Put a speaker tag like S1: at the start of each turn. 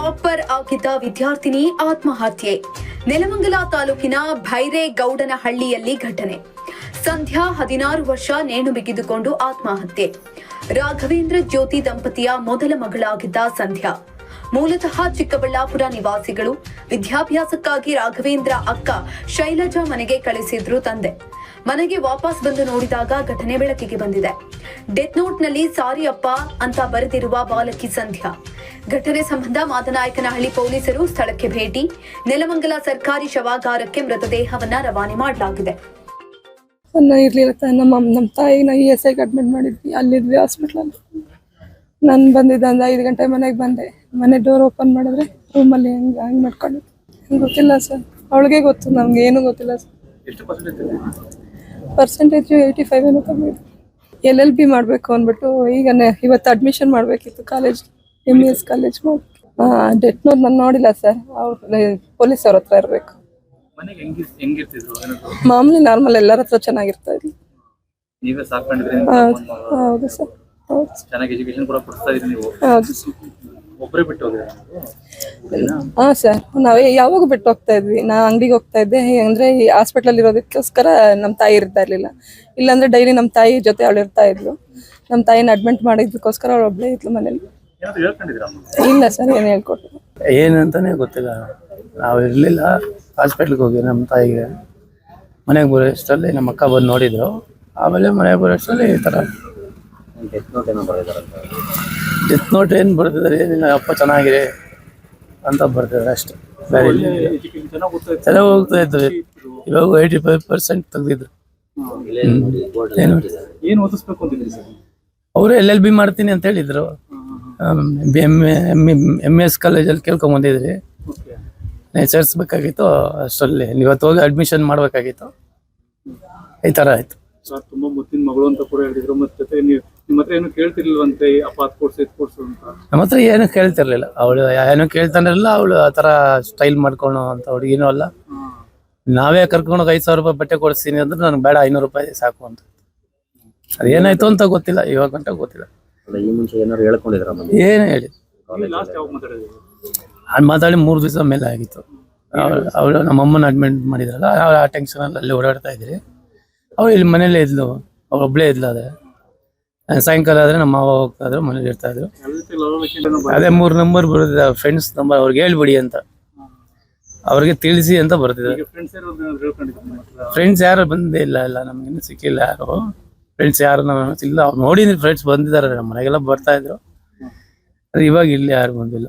S1: Topper ಆಗಿದ್ದ ವಿದ್ಯಾರ್ಥಿನಿ ಆತ್ಮಹತ್ಯೆ. ನೆಲಮಂಗಲ ತಾಲೂಕಿನ ಭೈರೇಗೌಡನಹಳ್ಳಿಯಲ್ಲಿ ಘಟನೆ. ಸಂಧ್ಯಾ 16 ವರ್ಷ ನೇಣು ಬಿಗಿದುಕೊಂಡು ಆತ್ಮಹತ್ಯೆ. ರಾಘವೇಂದ್ರ ಜ್ಯೋತಿ ದಂಪತಿಯ ಮೊದಲ ಮಗಳಾಗಿದ್ದ ಸಂಧ್ಯಾ ಮೂಲತಃ ಚಿಕ್ಕಬಳ್ಳಾಪುರ ನಿವಾಸಿಗಳು. ವಿದ್ಯಾಭ್ಯಾಸಕ್ಕಾಗಿ ರಾಘವೇಂದ್ರ ಅಕ್ಕ ಶೈಲಜಾ ಮನೆಗೆ ಕಳಿಸಿದ್ರು ತಂದೆ. ಮನೆಗೆ ವಾಪಸ್ ಬಂದು ನೋಡಿದಾಗ ಘಟನೆ ಬೆಳಕಿಗೆ ಬಂದಿದೆ. ಡೆತ್ ನೋಟ್ನಲ್ಲಿ ಸಾರಿ ಅಪ್ಪ ಅಂತ ಬರೆದಿರುವ ಬಾಲಕಿ ಸಂಧ್ಯಾ. ಘಟನೆ ಸಂಬಂಧ ಮಾದನಾಯಕನಹಳ್ಳಿ ಪೊಲೀಸರು ಸ್ಥಳಕ್ಕೆ ಭೇಟಿ. ನೆಲಮಂಗಲ ಸರ್ಕಾರಿ ಶವಾಗಾರಕ್ಕೆ ಮೃತದೇಹವನ್ನ ರವಾನೆ ಮಾಡಲಾಗಿದೆ.
S2: ಇರ್ಲಿಲ್ಲ ನಮ್ಮ ತಾಯಿನ ESI ಅಡ್ಮಿಟ್ ಮಾಡಿದ್ವಿ. ಅಲ್ಲಿದ್ವಿ ಹಾಸ್ಪಿಟ್ಲಲ್ಲಿ. ನಾನು ಬಂದಿದ್ದೆ ಒಂದು 5 ಗಂಟೆ ಮನೆಗೆ ಬಂದೆ. ಮನೆ ಡೋರ್ ಓಪನ್ ಮಾಡಿದ್ರೆ ರೂಮಲ್ಲಿ ಹಂಗೆ ಮಾಡ್ಕೊಂಡಿದ್ದೆ. ಗೊತ್ತಿಲ್ಲ ಸರ್, ಅವಳಿಗೆ ಗೊತ್ತು, ನಮ್ಗೆ ಏನೂ ಗೊತ್ತಿಲ್ಲ ಸರ್. ಪರ್ಸೆಂಟೇಜು 85 ಏನೋ ತಗೊಂಡಿದ್ದು. LLB ಮಾಡಬೇಕು ಅಂದ್ಬಿಟ್ಟು ಈಗ ಇವತ್ತು ಅಡ್ಮಿಷನ್ ಮಾಡಬೇಕಿತ್ತು ಕಾಲೇಜ್, MES ಕಾಲೇಜ್ ಮಾಡಿ. ಡೆತ್ ನೋಟ್ ನಾನು ನೋಡಿಲ್ಲ ಸರ್, ಅವ್ರು ಪೊಲೀಸ್ ಅವ್ರ ಹತ್ರ ಇರಬೇಕು. ಮಾಮೂಲಿ ನಾರ್ಮಲ್ ಎಲ್ಲರ ಹತ್ರ ಚೆನ್ನಾಗಿರ್ತಾ ಇದ್ವಿ. ಹೌದು ಸರ್, ಹೌದು ಸರ್. ಹಾಂ ಸರ್, ನಾವೇ ಯಾವಾಗ ಬಿಟ್ಟು ಹೋಗ್ತಾ ಇದ್ವಿ. ನಾ ಅಂಗಡಿಗೆ ಹೋಗ್ತಾ ಇದ್ದೆ ಅಂದ್ರೆ ಈ ಹಾಸ್ಪಿಟ್ಲಲ್ಲಿ ಇರೋದಕ್ಕೋಸ್ಕರ ನಮ್ಮ ತಾಯಿ ಇರ್ತಾ ಇರ್ಲಿಲ್ಲ. ಇಲ್ಲಾಂದ್ರೆ ಡೈಲಿ ನಮ್ಮ ತಾಯಿ ಜೊತೆ ಅವಳು ಇರ್ತಾ ಇದ್ಲು. ನಮ್ಮ ತಾಯಿನ ಅಡ್ಮಿಟ್ ಮಾಡಿದ್ದಕ್ಕೋಸ್ಕರ ಅವಳು ಒಬ್ಬಳೇ ಇದ್ಲು ಮನೇಲಿ. ಇಲ್ಲ ಸರ್, ಏನು ಹೇಳ್ಕೊಟ್ಟು
S3: ಏನಂತಾನೆ ಗೊತ್ತಿಲ್ಲ. ನಾವು ಇರಲಿಲ್ಲ, ಹಾಸ್ಪಿಟ್ಲಿಗೆ ಹೋಗಿ ನಮ್ಮ ತಾಯಿಗೆ ಮನೆಗೆ ಬರೋಷ್ಟರಲ್ಲಿ ನಮ್ಮ ಅಕ್ಕ ಬಂದು ನೋಡಿದ್ರು. ಆಮೇಲೆ ಮನೆಗೆ ಬರೋಷ್ಟರಲ್ಲಿ ಈ ಥರ ಡೆತ್ ನೋಟ್ ಏನು ಬರ್ತಿದ್ದಾರೆ, ಏನಿಲ್ಲ ಅಪ್ಪ ಚೆನ್ನಾಗಿದೆ ಅಂತ ಬರ್ತಿದ್ದಾರೆ ಅಷ್ಟೇ. ಬೇರೆ ಚೆನ್ನಾಗಿ ಹೋಗ್ತಾ ಇದ್ರು. ಇವಾಗ 85% ತೆಗ್ದಿದ್ರು. ಅವರು LLB ಮಾಡ್ತೀನಿ ಅಂತ ಹೇಳಿದ್ರು. MES ಕಾಲೇಜಲ್ಲಿ ಕೇಳ್ಕೊಂಬಂದಿದ್ರಿ. ಸೇರಿಸ್ಬೇಕಾಗಿತ್ತು. ಅಷ್ಟರಲ್ಲಿ ಇವತ್ತು ಹೋಗಿ ಅಡ್ಮಿಷನ್ ಮಾಡ್ಬೇಕಾಗಿತ್ತು. ಈ ಥರ ಆಯ್ತು.
S4: ತುಂಬಾ ಮುತ್ತಿನ ಮಗಳು ಅಂತ ಕೂಡ ಹೇಳಿದ್ರು. ಮತ್ತೆ ನಿಮ್ಮ ಹತ್ರ ಏನು ಕೇಳ್ತಿರ್ಲಿಲ್ವಂತೆ, ಅಪ್ಪ ಅದು ಕೊಡ್ಸು ಇದು ಕೊಡ್ಸು ಅಂತ?
S3: ನಮ್ಮ ಹತ್ರ ಏನು ಕೇಳ್ತಿರ್ಲಿಲ್ಲ. ಅವಳು ಏನೂ ಕೇಳ್ತಾನಿರಲಿಲ್ಲ. ಅವಳು ಆ ಥರ ಸ್ಟೈಲ್ ಮಾಡ್ಕೊಳೋ ಅಂತ ಹುಡುಗಿನೂ ಅಲ್ಲ. ನಾವೇ ಕರ್ಕೊಂಡೋಗಿ 5,000 ರೂಪಾಯಿ ಬಟ್ಟೆ ಕೊಡಿಸ್ತೀನಿ ಅಂದ್ರೆ ನನಗೆ ಬೇಡ, 500 ರೂಪಾಯಿ ಸಾಕು ಅಂತ. ಅದೇನಾಯ್ತು ಅಂತ ಗೊತ್ತಿಲ್ಲ, ಇವಾಗ ಗಂಟ ಗೊತ್ತಿಲ್ಲ.
S5: ಈ ಮುಂಚೆ ಏನಾದ್ರು ಹೇಳ್ಕೊಂಡಿದ್ರ?
S3: ಏನು ಹೇಳಿ ಮಾತಾಡಿ 3 ದಿವಸ ಮೇಲೆ ಆಗಿತ್ತು. ಅವಳು ನಮ್ಮಮ್ಮನ ಅಡ್ಮಿಟ್ ಮಾಡಿದ್ರಲ್ಲ, ಆ ಟೆನ್ಷನಲ್ಲಿ ಅಲ್ಲಿ ಓಡಾಡ್ತಾ ಇದ್ರಿ. ಅವಳು ಇಲ್ಲಿ ಮನೇಲೇ ಇದ್ಲು, ಅವಳು ಒಬ್ಬಳೇ ಇದ್ಲು. ಸಾಯಂಕಾಲ ಆದರೆ ನಮ್ಮ ಮಾವ ಹೋಗ್ತಾ ಇದ್ರು, ಮನೇಲಿ ಇರ್ತಾ ಇದ್ರು. ಅದೇ 3 ನಂಬರ್ ಬರೋದಿದೆ, ಫ್ರೆಂಡ್ಸ್ ನಂಬರ್. ಅವ್ರಿಗೆ ಹೇಳ್ಬಿಡಿ ಅಂತ, ಅವ್ರಿಗೆ ತಿಳಿಸಿ ಅಂತ ಬರ್ತಿದ್ದಾರೆ. ಫ್ರೆಂಡ್ಸ್ ಯಾರು ಬಂದೇ ಇಲ್ಲ, ನಮಗಿನ್ನೂ ಸಿಕ್ಕಿಲ್ಲ ಯಾರು ಫ್ರೆಂಡ್ಸ್. ಯಾರು ಇಲ್ಲ, ಅವ್ರು ನೋಡಿದ್ರಿ ಫ್ರೆಂಡ್ಸ್ ಬಂದಿದ್ದಾರೆ ನಮ್ಮ ಮನೆಗೆಲ್ಲ ಬರ್ತಾ ಇದ್ರು. ಇವಾಗ ಇಲ್ಲಿ ಯಾರು ಬಂದಿಲ್ಲ.